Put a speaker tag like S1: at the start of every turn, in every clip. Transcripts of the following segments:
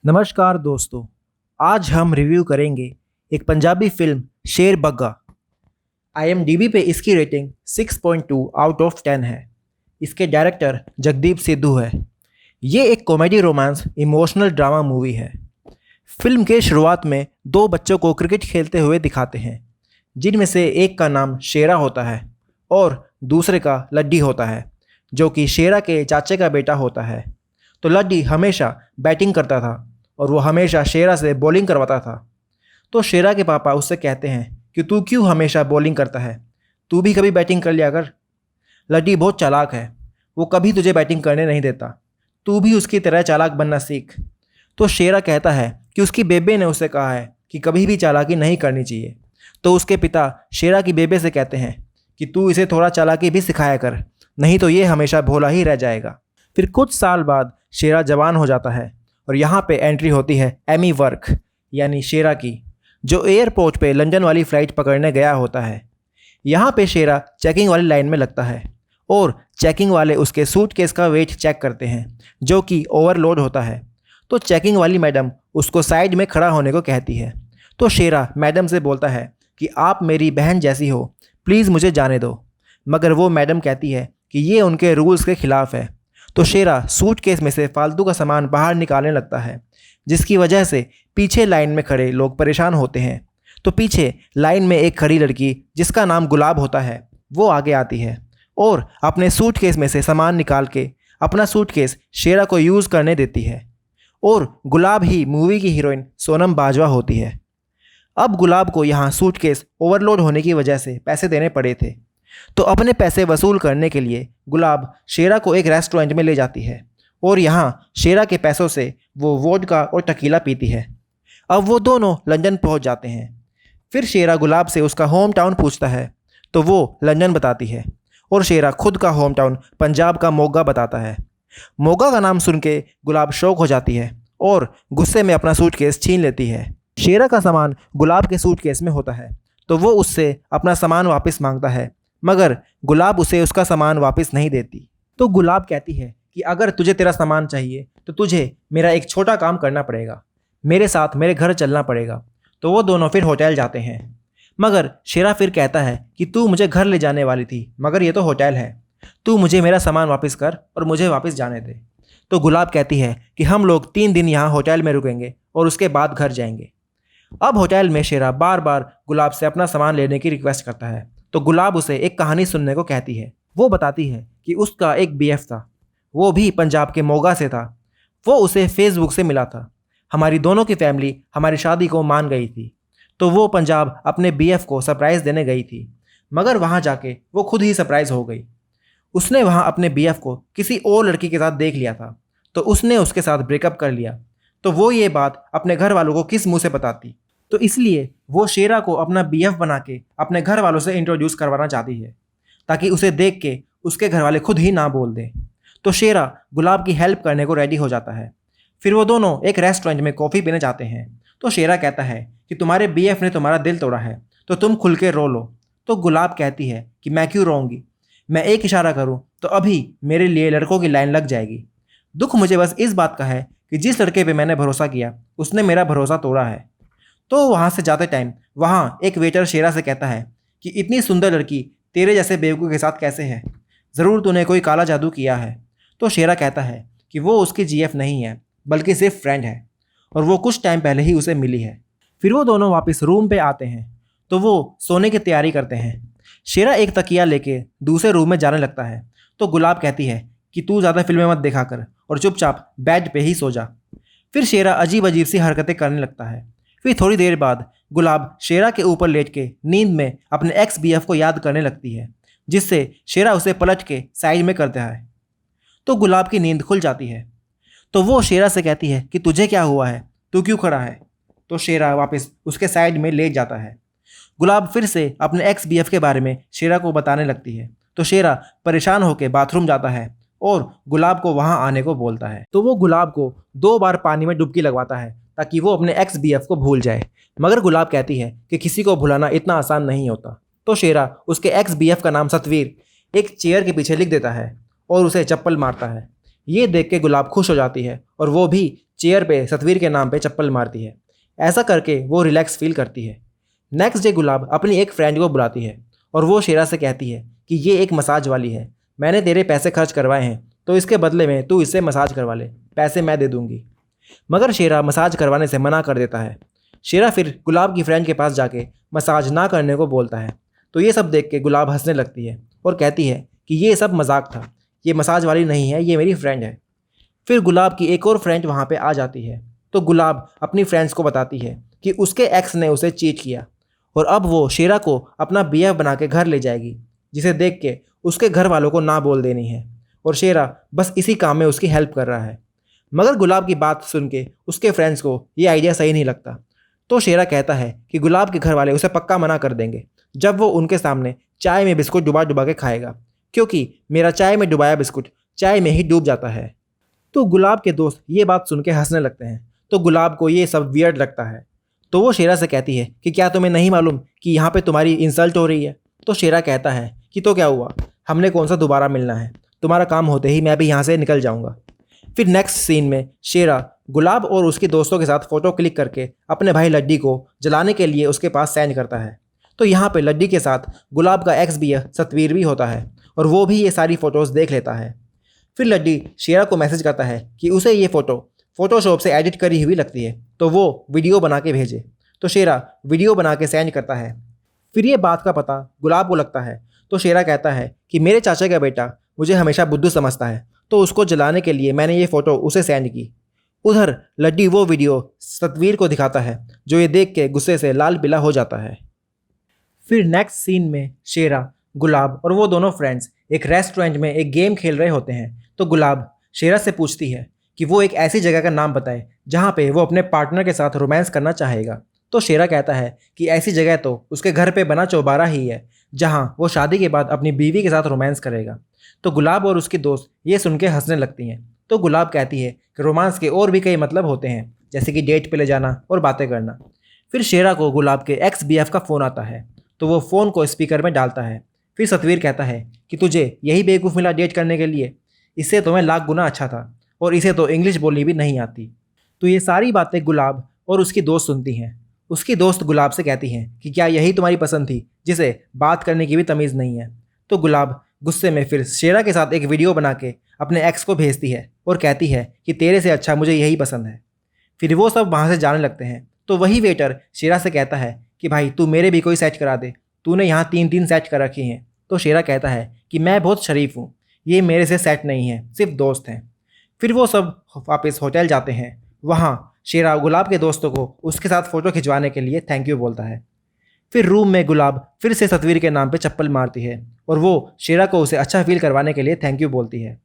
S1: नमस्कार दोस्तों, आज हम रिव्यू करेंगे एक पंजाबी फिल्म शेर बग्गा। IMDb पे इसकी रेटिंग 6.2 आउट ऑफ 10 है। इसके डायरेक्टर जगदीप सिद्धू है। ये एक comedy romance emotional drama movie है। फिल्म के शुरुआत में दो बच्चों को क्रिकेट खेलते हुए दिखाते हैं, जिनमें से एक का नाम शेरा होता है और दूसरे का लड्डी होता है, जो कि शेरा के चाचे का बेटा होता है। तो लड्डी हमेशा बैटिंग करता था और वो हमेशा शेरा से बॉलिंग करवाता था। तो शेरा के पापा उससे कहते हैं कि तू क्यों हमेशा बॉलिंग करता है, तू भी कभी बैटिंग कर लिया कर। लड्डी बहुत चालाक है, वो कभी तुझे बैटिंग करने नहीं देता, तू भी उसकी तरह चालाक बनना सीख। तो शेरा कहता है कि उसकी बेबे ने उसे कहा है कि कभी भी चालाकी नहीं करनी चाहिए। तो उसके पिता शेरा की बेबे से कहते हैं कि तू इसे थोड़ा चालाकी भी सिखाया कर, नहीं तो ये हमेशा भोला ही रह जाएगा। फिर कुछ साल बाद शेरा जवान हो जाता है और यहाँ पे एंट्री होती है एमी वर्क यानी शेरा की, जो एयरपोर्ट पे लंदन वाली फ़्लाइट पकड़ने गया होता है। यहाँ पे शेरा चेकिंग वाली लाइन में लगता है और चेकिंग वाले उसके सूटकेस का वेट चेक करते हैं, जो कि ओवरलोड होता है। तो चेकिंग वाली मैडम उसको साइड में खड़ा होने को कहती है। तो शेरा मैडम से बोलता है कि आप मेरी बहन जैसी हो, प्लीज़ मुझे जाने दो। मगर वो मैडम कहती है कि ये उनके रूल्स के ख़िलाफ़ है। तो शेरा सूटकेस में से फालतू का सामान बाहर निकालने लगता है, जिसकी वजह से पीछे लाइन में खड़े लोग परेशान होते हैं। तो पीछे लाइन में एक खड़ी लड़की जिसका नाम गुलाब होता है, वो आगे आती है और अपने सूटकेस में से सामान निकाल के अपना सूटकेस शेरा को यूज़ करने देती है। और गुलाब ही मूवी की हीरोइन सोनम बाजवा होती है। अब गुलाब को यहाँ सूटकेस ओवरलोड होने की वजह से पैसे देने पड़े थे, तो अपने पैसे वसूल करने के लिए गुलाब शेरा को एक रेस्टोरेंट में ले जाती है और यहाँ शेरा के पैसों से वो वोडका और टकीला पीती है। अब वो दोनों लंदन पहुँच जाते हैं। फिर शेरा गुलाब से उसका होम टाउन पूछता है, तो वो लंदन बताती है और शेरा खुद का होम टाउन पंजाब का मोगा बताता है। मोगा का नाम सुन के गुलाब शौक हो जाती है और गुस्से में अपना सूटकेस छीन लेती है। शेरा का सामान गुलाब के सूटकेस में होता है, तो वो उससे अपना सामान वापस मांगता है, मगर गुलाब उसे उसका सामान वापस नहीं देती। तो गुलाब कहती है कि अगर तुझे तेरा सामान चाहिए तो तुझे मेरा एक छोटा काम करना पड़ेगा, मेरे साथ मेरे घर चलना पड़ेगा। तो वो दोनों फिर होटल जाते हैं। मगर शेरा फिर कहता है कि तू मुझे घर ले जाने वाली थी, मगर ये तो होटल है, तू मुझे मेरा सामान वापस कर और मुझे वापस जाने दे। तो गुलाब कहती है कि हम लोग 3 दिन यहाँ होटल में रुकेंगे और उसके बाद घर जाएंगे। अब होटल में शेरा बार बार गुलाब से अपना सामान लेने की रिक्वेस्ट करता है। तो गुलाब उसे एक कहानी सुनने को कहती है। वो बताती है कि उसका एक BF था, वो भी पंजाब के मोगा से था। वो उसे फेसबुक से मिला था। हमारी दोनों की फैमिली हमारी शादी को मान गई थी, तो वो पंजाब अपने BF को सरप्राइज़ देने गई थी, मगर वहाँ जाके वो खुद ही सरप्राइज़ हो गई। उसने वहाँ अपने BF को किसी और लड़की के साथ देख लिया था, तो उसने उसके साथ ब्रेकअप कर लिया। तो वो ये बात अपने घर वालों को किस मुँह से बताती? तो इसलिए वो शेरा को अपना BF बना के अपने घर वालों से इंट्रोड्यूस करवाना चाहती है, ताकि उसे देख के उसके घर वाले खुद ही ना बोल दें। तो शेरा गुलाब की हेल्प करने को रेडी हो जाता है। फिर वो दोनों एक रेस्टोरेंट में कॉफ़ी पीने जाते हैं। तो शेरा कहता है कि तुम्हारे BF ने तुम्हारा दिल तोड़ा है, तो तुम खुल के रो लो। तो गुलाब कहती है कि मैं क्यों रोऊंगी, मैं एक इशारा करूँ तो अभी मेरे लिए लड़कों की लाइन लग जाएगी। दुख मुझे बस इस बात का है कि जिस लड़के पर मैंने भरोसा किया उसने मेरा भरोसा तोड़ा है। तो वहाँ से जाते टाइम वहाँ एक वेटर शेरा से कहता है कि इतनी सुंदर लड़की तेरे जैसे बेवकूफ़ के साथ कैसे है, ज़रूर तूने कोई काला जादू किया है। तो शेरा कहता है कि वो उसकी GF नहीं है, बल्कि सिर्फ फ्रेंड है और वो कुछ टाइम पहले ही उसे मिली है। फिर वो दोनों वापस रूम पे आते हैं, तो वो सोने की तैयारी करते हैं। शेरा एक तकिया लेके दूसरे रूम में जाने लगता है। तो गुलाब कहती है कि तू ज़्यादा फिल्में मत देखा कर और चुपचाप बेड पे ही सो जा। फिर शेरा अजीब अजीब सी हरकतें करने लगता है। फिर थोड़ी देर बाद गुलाब शेरा के ऊपर लेट के नींद में अपने एक्स BF को याद करने लगती है, जिससे शेरा उसे पलट के साइड में करता है। तो गुलाब की नींद खुल जाती है। तो वो शेरा से कहती है कि तुझे क्या हुआ है, तू क्यों खड़ा है? तो शेरा वापस उसके साइड में लेट जाता है। गुलाब फिर से अपने एक्स BF के बारे में शेरा को बताने लगती है। तो शेरा परेशान होकर बाथरूम जाता है और गुलाब को वहाँ आने को बोलता है। तो वो गुलाब को 2 बार पानी में डुबकी लगवाता है, ताकि वो अपने एक्स BF को भूल जाए। मगर गुलाब कहती है कि किसी को भुलाना इतना आसान नहीं होता। तो शेरा उसके एक्स BF का नाम सतवीर एक चेयर के पीछे लिख देता है और उसे चप्पल मारता है। ये देख के गुलाब खुश हो जाती है और वो भी चेयर पे सतवीर के नाम पे चप्पल मारती है। ऐसा करके वो रिलैक्स फील करती है। नेक्स्ट डे गुलाब अपनी एक फ्रेंड को बुलाती है और वो शेरा से कहती है कि ये एक मसाज वाली है, मैंने तेरे पैसे खर्च करवाए हैं तो इसके बदले में तू इससे मसाज करवा ले, पैसे मैं दे दूंगी। मगर शेरा मसाज करवाने से मना कर देता है। शेरा फिर गुलाब की फ्रेंड के पास जाके मसाज ना करने को बोलता है। तो ये सब देख के गुलाब हंसने लगती है और कहती है कि ये सब मजाक था, ये मसाज वाली नहीं है, ये मेरी फ्रेंड है। फिर गुलाब की एक और फ्रेंड वहाँ पे आ जाती है। तो गुलाब अपनी फ्रेंड्स को बताती है कि उसके एक्स ने उसे चीट किया और अब वो शेरा को अपना बीएफ बना के घर ले जाएगी, जिसे देख के उसके घर वालों को ना बोल देनी है और शेरा बस इसी काम में उसकी हेल्प कर रहा है। मगर गुलाब की बात सुन के उसके फ्रेंड्स को ये आइडिया सही नहीं लगता। तो शेरा कहता है कि गुलाब के घर वाले उसे पक्का मना कर देंगे जब वो उनके सामने चाय में बिस्कुट डुबा डुबा के खाएगा, क्योंकि मेरा चाय में डुबाया बिस्कुट चाय में ही डूब जाता है। तो गुलाब के दोस्त ये बात सुन के हंसने लगते हैं। तो गुलाब को ये सब वियर्ड लगता है। तो वो शेरा से कहती है कि क्या तुम्हें नहीं मालूम कि यहाँ पे तुम्हारी इंसल्ट हो रही है। तो शेरा कहता है कि तो क्या हुआ, हमने कौन सा दोबारा मिलना है, तुम्हारा काम होते ही मैं भी यहाँ से निकल जाऊँगा। फिर नेक्स्ट सीन में शेरा गुलाब और उसके दोस्तों के साथ फ़ोटो क्लिक करके अपने भाई लड्डी को जलाने के लिए उसके पास सेंड करता है। तो यहाँ पे लड्डी के साथ गुलाब का एक्स भी सतवीर भी होता है और वो भी ये सारी फ़ोटोज़ देख लेता है। फिर लड्डी शेरा को मैसेज करता है कि उसे ये फ़ोटो फ़ोटोशॉप से एडिट करी हुई लगती है तो वो वीडियो बना के भेजे। तो शेरा वीडियो बना के सेंड करता है। फिर ये बात का पता गुलाब को लगता है। तो शेरा कहता है कि मेरे चाचा का बेटा मुझे हमेशा बुद्धू समझता है, तो उसको जलाने के लिए मैंने ये फ़ोटो उसे सेंड की। उधर लड्डी वो वीडियो सतवीर को दिखाता है, जो ये देख के गुस्से से लाल पीला हो जाता है। फिर नेक्स्ट सीन में शेरा, गुलाब और वो दोनों फ्रेंड्स एक रेस्टोरेंट में एक गेम खेल रहे होते हैं। तो गुलाब शेरा से पूछती है कि वो एक ऐसी जगह का नाम बताए जहाँ पे वो अपने पार्टनर के साथ रोमांस करना चाहेगा। तो शेरा कहता है कि ऐसी जगह तो उसके घर पे बना चौबारा ही है, जहाँ वो शादी के बाद अपनी बीवी के साथ रोमांस करेगा। तो गुलाब और उसकी दोस्त ये सुन के हंसने लगती हैं। तो गुलाब कहती है कि रोमांस के और भी कई मतलब होते हैं, जैसे कि डेट पे ले जाना और बातें करना। फिर शेरा को गुलाब के एक्स बीएफ का फ़ोन आता है, तो वो फ़ोन को स्पीकर में डालता है। फिर सतवीर कहता है कि तुझे यही बेवकूफ़ मिला डेट करने के लिए, इससे तो मैं लाख गुना अच्छा था और इसे तो इंग्लिश बोलनी भी नहीं आती। तो ये सारी बातें गुलाब और उसकी दोस्त सुनती हैं। उसकी दोस्त गुलाब से कहती हैं कि क्या यही तुम्हारी पसंद थी, जिसे बात करने की भी तमीज़ नहीं है। तो गुलाब गुस्से में फिर शेरा के साथ एक वीडियो बना के अपने एक्स को भेजती है और कहती है कि तेरे से अच्छा मुझे यही पसंद है। फिर वो सब वहाँ से जाने लगते हैं। तो वही वेटर शेरा से कहता है कि भाई तू मेरे भी कोई सेट करा दे, तूने यहाँ 3-3 सेट कर रखी हैं। तो शेरा कहता है कि मैं बहुत शरीफ हूँ, ये मेरे से सेट नहीं है, सिर्फ दोस्त हैं। फिर वो सब वापस होटल जाते हैं। वहाँ शेरा गुलाब के दोस्तों को उसके साथ फ़ोटो खिंचवाने के लिए थैंक यू बोलता है। फिर रूम में गुलाब फिर से सतवीर के नाम पे चप्पल मारती है और वो शेरा को उसे अच्छा फील करवाने के लिए थैंक यू बोलती है।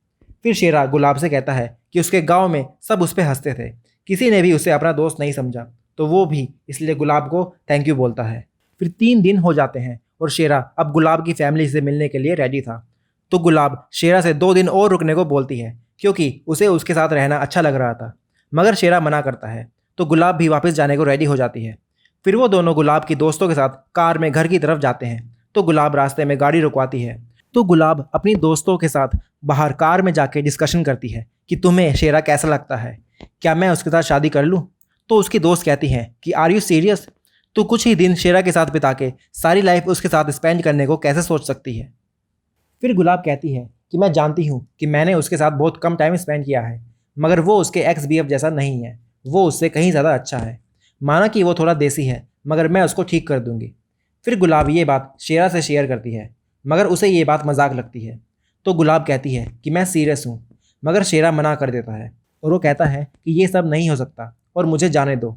S1: फिर शेरा गुलाब से कहता है कि उसके गांव में सब उस पर हंसते थे, किसी ने भी उसे अपना दोस्त नहीं समझा, तो वो भी इसलिए गुलाब को थैंक यू बोलता है। फिर 3 दिन हो जाते हैं और शेरा अब गुलाब की फैमिली से मिलने के लिए रेडी था। तो गुलाब शेरा से 2 दिन और रुकने को बोलती है, क्योंकि उसे उसके साथ रहना अच्छा लग रहा था। मगर शेरा मना करता है। तो गुलाब भी वापस जाने को रेडी हो जाती है। फिर वो दोनों गुलाब की दोस्तों के साथ कार में घर की तरफ जाते हैं। तो गुलाब रास्ते में गाड़ी रुकवाती है। तो गुलाब अपनी दोस्तों के साथ बाहर कार में जाके डिस्कशन करती है कि तुम्हें शेरा कैसा लगता है, क्या मैं उसके साथ शादी कर लूँ। तो उसकी दोस्त कहती हैं कि आर यू सीरियस, तू कुछ ही दिन शेरा के साथ बिता के सारी लाइफ उसके साथ स्पेंड करने को कैसे सोच सकती है। फिर गुलाब कहती है कि मैं जानती हूँ कि मैंने उसके साथ बहुत कम टाइम स्पेंड किया है, मगर वो उसके एक्स बीएफ जैसा नहीं है, वो उससे कहीं ज़्यादा अच्छा है। माना कि वो थोड़ा देसी है, मगर मैं उसको ठीक कर दूंगी। फिर गुलाब ये बात शेरा से शेयर करती है, मगर उसे ये बात मजाक लगती है। तो गुलाब कहती है कि मैं सीरियस हूँ, मगर शेरा मना कर देता है और वो कहता है कि ये सब नहीं हो सकता और मुझे जाने दो।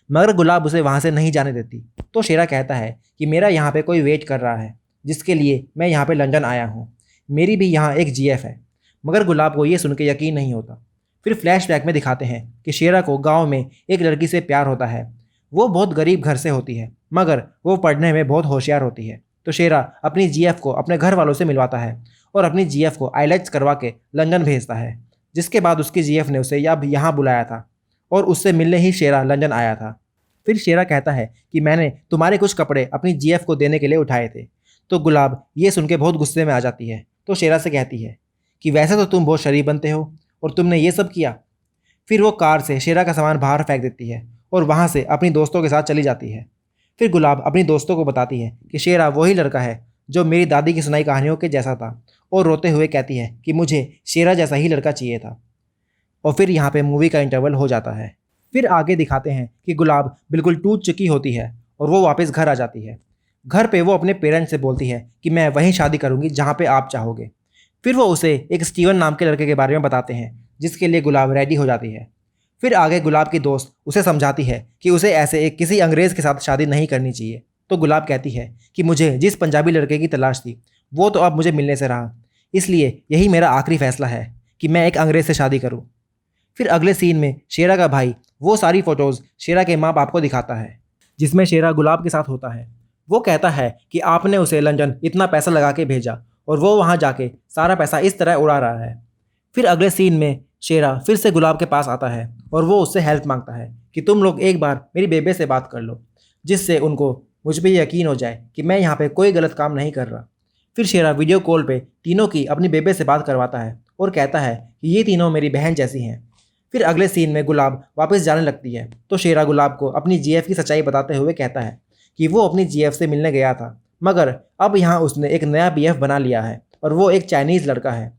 S1: मगर गुलाब उसे वहाँ से नहीं जाने देती। तो शेरा कहता है कि मेरा यहाँ पे कोई वेट कर रहा है, जिसके लिए मैं यहाँ पे लंदन आया हूँ, मेरी भी यहाँ एक जीएफ है। मगर गुलाब को ये सुन के यकीन नहीं होता। फिर फ्लैशबैक में दिखाते हैं कि शेरा को गांव में एक लड़की से प्यार होता है। वो बहुत गरीब घर से होती है, मगर वो पढ़ने में बहुत होशियार होती है। तो शेरा अपनी जीएफ को अपने घर वालों से मिलवाता है और अपनी जीएफ को आईलेट्स करवा के लंदन भेजता है, जिसके बाद उसकी जीएफ ने उसे यहाँ बुलाया था और उससे मिलने ही शेरा लंदन आया था। फिर शेरा कहता है कि मैंने तुम्हारे कुछ कपड़े अपनी जीएफ को देने के लिए उठाए थे। तो गुलाब ये सुन के बहुत गुस्से में आ जाती है। तो शेरा से कहती है कि वैसे तो तुम बहुत शरीफ बनते हो और तुमने ये सब किया। फिर वो कार से शेरा का सामान बाहर फेंक देती है और वहाँ से अपनी दोस्तों के साथ चली जाती है। फिर गुलाब अपनी दोस्तों को बताती है कि शेरा वही लड़का है जो मेरी दादी की सुनाई कहानियों के जैसा था, और रोते हुए कहती है कि मुझे शेरा जैसा ही लड़का चाहिए था। और फिर यहाँ पे मूवी का इंटरवल हो जाता है। फिर आगे दिखाते हैं कि गुलाब बिल्कुल टूट चुकी होती है और वो वापस घर आ जाती है। घर पे वो अपने पेरेंट्स से बोलती है कि मैं वहीं शादी करूँगी जहाँ पे आप चाहोगे। फिर वो उसे एक स्टीवन नाम के लड़के के बारे में बताते हैं जिसके लिए गुलाब रेडी हो जाती है। फिर आगे गुलाब की दोस्त उसे समझाती है कि उसे ऐसे एक किसी अंग्रेज़ के साथ शादी नहीं करनी चाहिए। तो गुलाब कहती है कि मुझे जिस पंजाबी लड़के की तलाश थी वो तो अब मुझे मिलने से रहा, इसलिए यही मेरा आखिरी फैसला है कि मैं एक अंग्रेज़ से शादी करूं। फिर अगले सीन में शेरा का भाई वो सारी फ़ोटोज़ शेरा के माँ बाप को दिखाता है जिसमें शेरा गुलाब के साथ होता है। वो कहता है कि आपने उसे लंदन इतना पैसा लगा के भेजा और वो वहाँ जाके सारा पैसा इस तरह उड़ा रहा है। फिर अगले सीन में शेरा फिर से गुलाब के पास आता है और वो उससे हेल्प मांगता है कि तुम लोग एक बार मेरी बेबे से बात कर लो, जिससे उनको मुझ पर यकीन हो जाए कि मैं यहाँ पे कोई गलत काम नहीं कर रहा। फिर शेरा वीडियो कॉल पे तीनों की अपनी बेबे से बात करवाता है और कहता है कि ये तीनों मेरी बहन जैसी हैं। फिर अगले सीन में गुलाब वापस जाने लगती है तो शेरा गुलाब को अपनी जीएफ की सच्चाई बताते हुए कहता है कि वो अपनी जीएफ से मिलने गया था, मगर अब यहाँ उसने एक नया बीएफ बना लिया है और वो एक चाइनीज़ लड़का है।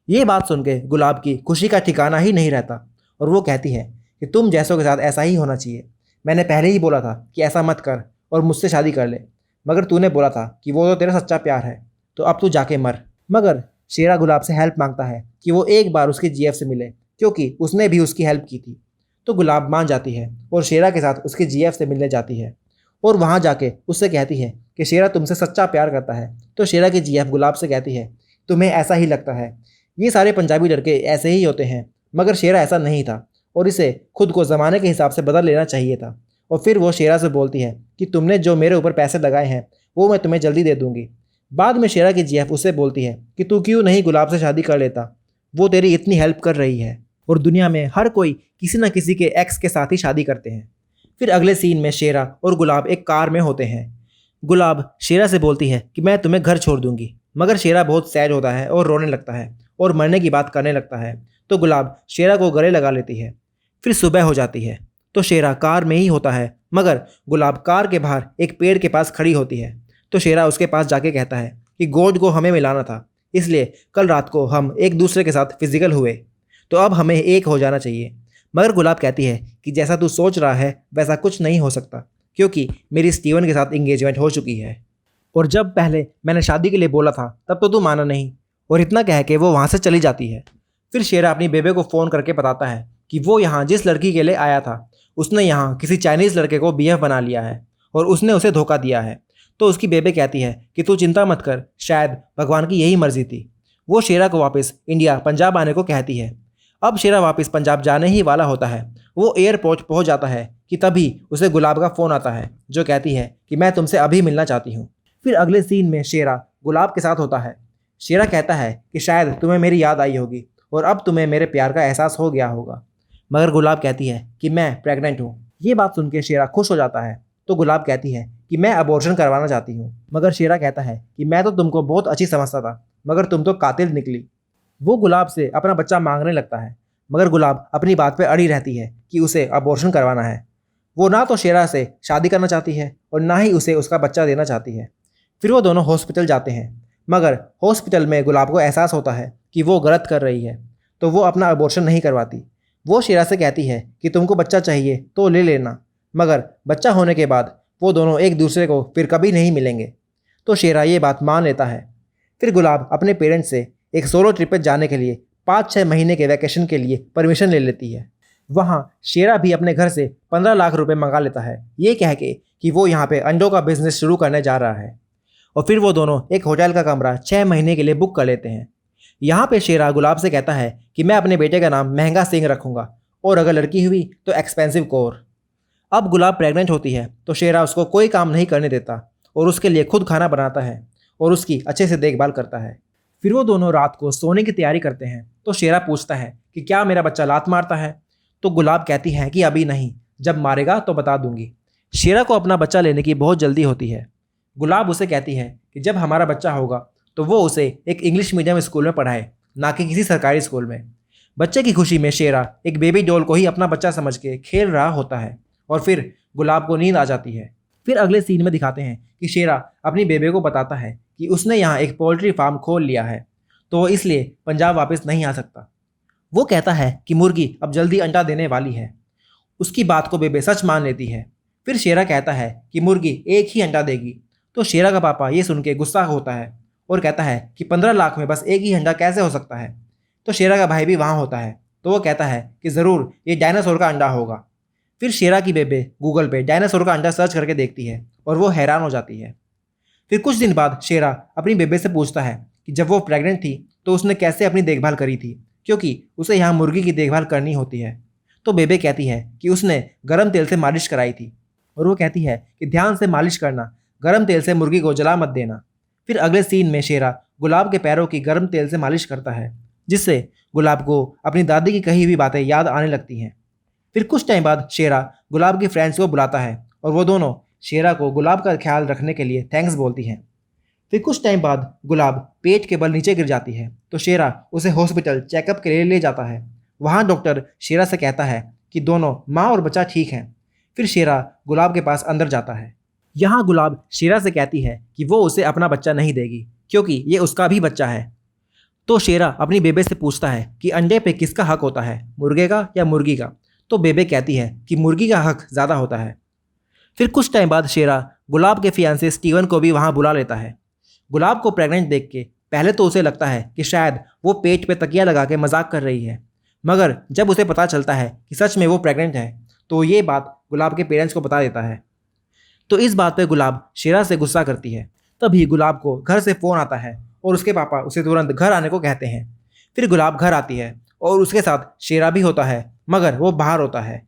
S1: ये बात सुन के गुलाब की खुशी का ठिकाना ही नहीं रहता और वो कहती है कि तुम जैसों के साथ ऐसा ही होना चाहिए। मैंने पहले ही बोला था कि ऐसा मत कर और मुझसे शादी कर ले, मगर तूने बोला था कि वो तो तेरा सच्चा प्यार है, तो अब तू जाके मर। मगर शेरा गुलाब से हेल्प मांगता है कि वो एक बार उसकी जीएफ से मिले क्योंकि उसने भी उसकी हेल्प की थी। तो गुलाब मान जाती है और शेरा के साथ उसकी जीएफ से मिलने जाती है और वहाँ जाके उससे कहती है कि शेरा तुमसे सच्चा प्यार करता है। तो शेरा की जीएफ गुलाब से कहती है तुम्हें ऐसा ही लगता है, ये सारे पंजाबी लड़के ऐसे ही होते हैं, मगर शेरा ऐसा नहीं था और इसे खुद को ज़माने के हिसाब से बदल लेना चाहिए था। और फिर वो शेरा से बोलती है कि तुमने जो मेरे ऊपर पैसे लगाए हैं वो मैं तुम्हें जल्दी दे दूँगी। बाद में शेरा की जीएफ उससे बोलती है कि तू क्यों नहीं गुलाब से शादी कर लेता, वो तेरी इतनी हेल्प कर रही है और दुनिया में हर कोई किसी न किसी के एक्स के साथ ही शादी करते हैं। फिर अगले सीन में शेरा और गुलाब एक कार में होते हैं। गुलाब शेरा से बोलती है कि मैं तुम्हें घर छोड़ दूंगी, मगर शेरा बहुत सैड होता है और रोने लगता है और मरने की बात करने लगता है। तो गुलाब शेरा को गले लगा लेती है। फिर सुबह हो जाती है तो शेरा कार में ही होता है, मगर गुलाब कार के बाहर एक पेड़ के पास खड़ी होती है। तो शेरा उसके पास जाके कहता है कि गॉड को हमें मिलाना था, इसलिए कल रात को हम एक दूसरे के साथ फिजिकल हुए, तो अब हमें एक हो जाना चाहिए। मगर गुलाब कहती है कि जैसा तू सोच रहा है वैसा कुछ नहीं हो सकता, क्योंकि मेरी स्टीवन के साथ इंगेजमेंट हो चुकी है और जब पहले मैंने शादी के लिए बोला था तब तो तू माना नहीं। और इतना कह के वो वहाँ से चली जाती है। फिर शेरा अपनी बेबे को फ़ोन करके बताता है कि वो यहाँ जिस लड़की के लिए आया था उसने यहाँ किसी चाइनीज़ लड़के को बीएफ बना लिया है और उसने उसे धोखा दिया है। तो उसकी बेबे कहती है कि तू चिंता मत कर, शायद भगवान की यही मर्जी थी। वो शेरा को वापस इंडिया पंजाब आने को कहती है। अब शेरा वापस पंजाब जाने ही वाला होता है। वो एयरपोर्ट पहुंच जाता है कि तभी उसे गुलाब का फ़ोन आता है जो कहती है कि मैं तुमसे अभी मिलना चाहती हूँ। फिर अगले सीन में शेरा गुलाब के साथ होता है। शेरा कहता है कि शायद तुम्हें मेरी याद आई होगी और अब तुम्हें मेरे प्यार का एहसास हो गया होगा, मगर गुलाब कहती है कि मैं प्रेग्नेंट हूँ। ये बात सुन के शेरा खुश हो जाता है। तो गुलाब कहती है कि मैं अबॉर्शन करवाना चाहती हूँ, मगर शेरा कहता है कि मैं तो तुमको बहुत अच्छी समझता था, मगर तुम तो कातिल निकली। वो गुलाब से अपना बच्चा मांगने लगता है, मगर गुलाब अपनी बात पे अड़ी रहती है कि उसे अबॉर्शन करवाना है। वो ना तो शेरा से शादी करना चाहती है और ना ही उसे उसका बच्चा देना चाहती है। फिर वो दोनों हॉस्पिटल जाते हैं, मगर हॉस्पिटल में गुलाब को एहसास होता है कि वो गलत कर रही है, तो वो अपना अबॉर्शन नहीं करवाती। वो शेरा से कहती है कि तुमको बच्चा चाहिए तो ले लेना, मगर बच्चा होने के बाद वो दोनों एक दूसरे को फिर कभी नहीं मिलेंगे। तो शेरा ये बात मान लेता है। फिर गुलाब अपने पेरेंट्स से एक सोलो ट्रिप पर जाने के लिए 5-6 महीने के वैकेशन के लिए परमिशन ले लेती है। वहाँ शेरा भी अपने घर से 15 लाख रुपए मंगा लेता है, ये कह के कि वो यहाँ पे अंडों का बिजनेस शुरू करने जा रहा है। और फिर वो दोनों एक होटल का कमरा 6 महीने के लिए बुक कर लेते हैं। यहाँ पे शेरा गुलाब से कहता है कि मैं अपने बेटे का नाम महंगा सिंह रखूँगा और अगर लड़की हुई तो एक्सपेंसिव कौर। अब गुलाब प्रेग्नेंट होती है तो शेरा उसको कोई काम नहीं करने देता और उसके लिए खुद खाना बनाता है और उसकी अच्छे से देखभाल करता है। फिर वो दोनों रात को सोने की तैयारी करते हैं तो शेरा पूछता है कि क्या मेरा बच्चा लात मारता है। तो गुलाब कहती है कि अभी नहीं, जब मारेगा तो बता दूंगी। शेरा को अपना बच्चा लेने की बहुत जल्दी होती है। गुलाब उसे कहती है कि जब हमारा बच्चा होगा तो वो उसे एक इंग्लिश मीडियम स्कूल में पढ़ाए, ना कि किसी सरकारी स्कूल में। बच्चे की खुशी में शेरा एक बेबी डॉल को ही अपना बच्चा समझ के खेल रहा होता है और फिर गुलाब को नींद आ जाती है। फिर अगले सीन में दिखाते हैं कि शेरा अपनी बेबे को बताता है कि उसने यहाँ एक पोल्ट्री फार्म खोल लिया है, तो वो इसलिए पंजाब वापस नहीं आ सकता। वो कहता है कि मुर्गी अब जल्दी अंडा देने वाली है। उसकी बात को बेबे सच मान लेती है। फिर शेरा कहता है कि मुर्गी एक ही अंडा देगी, तो शेरा का पापा ये सुन के गुस्सा होता है और कहता है कि 15 लाख में बस एक ही अंडा कैसे हो सकता है। तो शेरा का भाई भी वहाँ होता है, तो वो कहता है कि ज़रूर ये डायनासोर का अंडा होगा। फिर शेरा की बेबे गूगल पे डायनासोर का अंडा सर्च करके देखती है और वो हैरान हो जाती है। फिर कुछ दिन बाद शेरा अपनी बेबे से पूछता है कि जब वो प्रेग्नेंट थी तो उसने कैसे अपनी देखभाल करी थी, क्योंकि उसे यहाँ मुर्गी की देखभाल करनी होती है। तो बेबे कहती है कि उसने गर्म तेल से मालिश कराई थी और वो कहती है कि ध्यान से मालिश करना, गर्म तेल से मुर्गी को जला मत देना। फिर अगले सीन में शेरा गुलाब के पैरों की गर्म तेल से मालिश करता है, जिससे गुलाब को अपनी दादी की कही हुई बातें याद आने लगती हैं। फिर कुछ टाइम बाद शेरा गुलाब की फ्रेंड्स को बुलाता है और वो दोनों शेरा को गुलाब का ख्याल रखने के लिए थैंक्स बोलती हैं। फिर कुछ टाइम बाद गुलाब पेट के बल नीचे गिर जाती है, तो शेरा उसे हॉस्पिटल चेकअप के लिए ले जाता है। वहाँ डॉक्टर शेरा से कहता है कि दोनों माँ और बच्चा ठीक हैं। फिर शेरा गुलाब के पास अंदर जाता है। यहाँ गुलाब शेरा से कहती है कि वो उसे अपना बच्चा नहीं देगी, क्योंकि ये उसका भी बच्चा है। तो शेरा अपनी बेबे से पूछता है कि अंडे पे किसका हक होता है, मुर्गे का या मुर्गी का। तो बेबे कहती है कि मुर्गी का हक ज़्यादा होता है। फिर कुछ टाइम बाद शेरा गुलाब के फियांसे स्टीवन को भी वहाँ बुला लेता है। गुलाब को प्रेग्नेंट देख के पहले तो उसे लगता है कि शायद वो पेट पे तकिया लगा के मजाक कर रही है, मगर जब उसे पता चलता है कि सच में वो प्रेग्नेंट है तो ये बात गुलाब के पेरेंट्स को बता देता है। तो इस बात पे गुलाब शेरा से गुस्सा करती है। तभी गुलाब को घर से फ़ोन आता है और उसके पापा उसे तुरंत घर आने को कहते हैं। फिर गुलाब घर आती है और उसके साथ शेरा भी होता है, मगर वो बाहर होता है।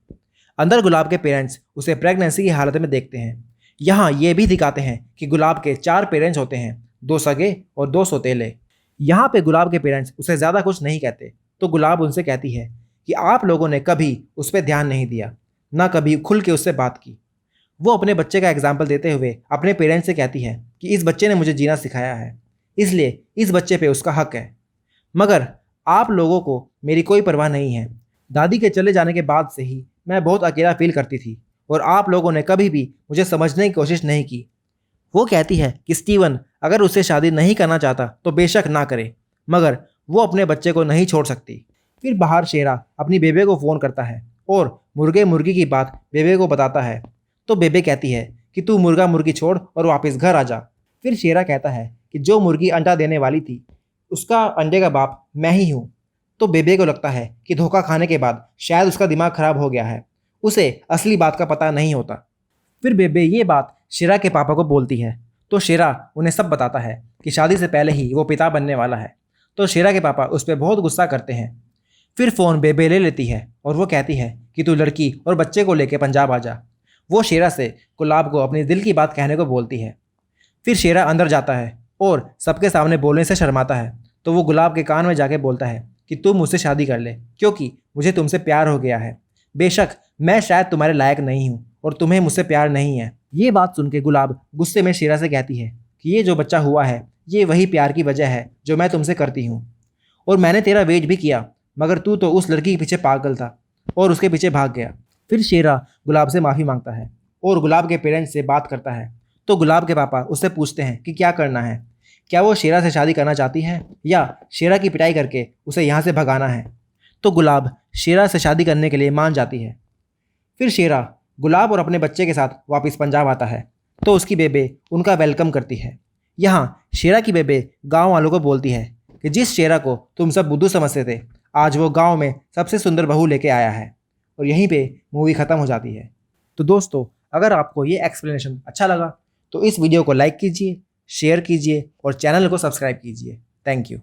S1: अंदर गुलाब के पेरेंट्स उसे प्रेगनेंसी की हालत में देखते हैं। यहाँ ये भी दिखाते हैं कि गुलाब के 4 पेरेंट्स होते हैं, 2 सगे और 2 सौतेले। यहाँ पे गुलाब के पेरेंट्स उसे ज़्यादा कुछ नहीं कहते, तो गुलाब उनसे कहती है कि आप लोगों ने कभी उस पर ध्यान नहीं दिया, ना कभी खुल के उससे बात की। वो अपने बच्चे का एग्जाम्पल देते हुए अपने पेरेंट्स से कहती है कि इस बच्चे ने मुझे जीना सिखाया है, इसलिए इस बच्चे पे उसका हक है, मगर आप लोगों को मेरी कोई परवाह नहीं है। दादी के चले जाने के बाद से ही मैं बहुत अकेला फील करती थी और आप लोगों ने कभी भी मुझे समझने की कोशिश नहीं की। वो कहती है कि स्टीवन अगर उससे शादी नहीं करना चाहता तो बेशक ना करे, मगर वो अपने बच्चे को नहीं छोड़ सकती। फिर बाहर शेरा अपनी बेबे को फ़ोन करता है और मुर्गे मुर्गी की बात बेबे को बताता है। तो बेबे कहती है कि तू मुर्गा मुर्गी छोड़ और वापस घर आ जा। फिर शेरा कहता है कि जो मुर्गी अंडा देने वाली थी उसका अंडे का बाप मैं ही हूँ। तो बेबे को लगता है कि धोखा खाने के बाद शायद उसका दिमाग खराब हो गया है, उसे असली बात का पता नहीं होता। फिर बेबे ये बात शेरा के पापा को बोलती है, तो शेरा उन्हें सब बताता है कि शादी से पहले ही वो पिता बनने वाला है। तो शेरा के पापा उस पर बहुत गुस्सा करते हैं। फिर फ़ोन बेबे ले लेती है और वो कहती है कि तू लड़की और बच्चे को लेकर पंजाब आ जा। वो शेरा से गुलाब को अपने दिल की बात कहने को बोलती है। फिर शेरा अंदर जाता है और सबके सामने बोलने से शर्माता है, तो वो गुलाब के कान में जाके बोलता है कि तुम मुझसे शादी कर ले, क्योंकि मुझे तुमसे प्यार हो गया है। बेशक मैं शायद तुम्हारे लायक नहीं हूँ और तुम्हें मुझसे प्यार नहीं है। ये बात सुन के गुलाब गुस्से में शेरा से कहती है कि ये जो बच्चा हुआ है ये वही प्यार की वजह है जो मैं तुमसे करती हूँ, और मैंने तेरा वेट भी किया, मगर तू तो उस लड़की के पीछे पागल था और उसके पीछे भाग गया। फिर शेरा गुलाब से माफ़ी मांगता है और गुलाब के पेरेंट्स से बात करता है। तो गुलाब के पापा उससे पूछते हैं कि क्या करना है, क्या वो शेरा से शादी करना चाहती है या शेरा की पिटाई करके उसे यहाँ से भगाना है। तो गुलाब शेरा से शादी करने के लिए मान जाती है। फिर शेरा गुलाब और अपने बच्चे के साथ वापस पंजाब आता है, तो उसकी बेबे उनका वेलकम करती है। यहाँ शेरा की बेबे गांव वालों को बोलती है कि जिस शेरा को तुम सब बुद्धू समझते थे, आज वो गांव में सबसे सुंदर बहू लेके आया है। और यहीं पे मूवी ख़त्म हो जाती है। तो दोस्तों, अगर आपको ये एक्सप्लेनेशन अच्छा लगा तो इस वीडियो को लाइक कीजिए, शेयर कीजिए और चैनल को सब्सक्राइब कीजिए। Thank you.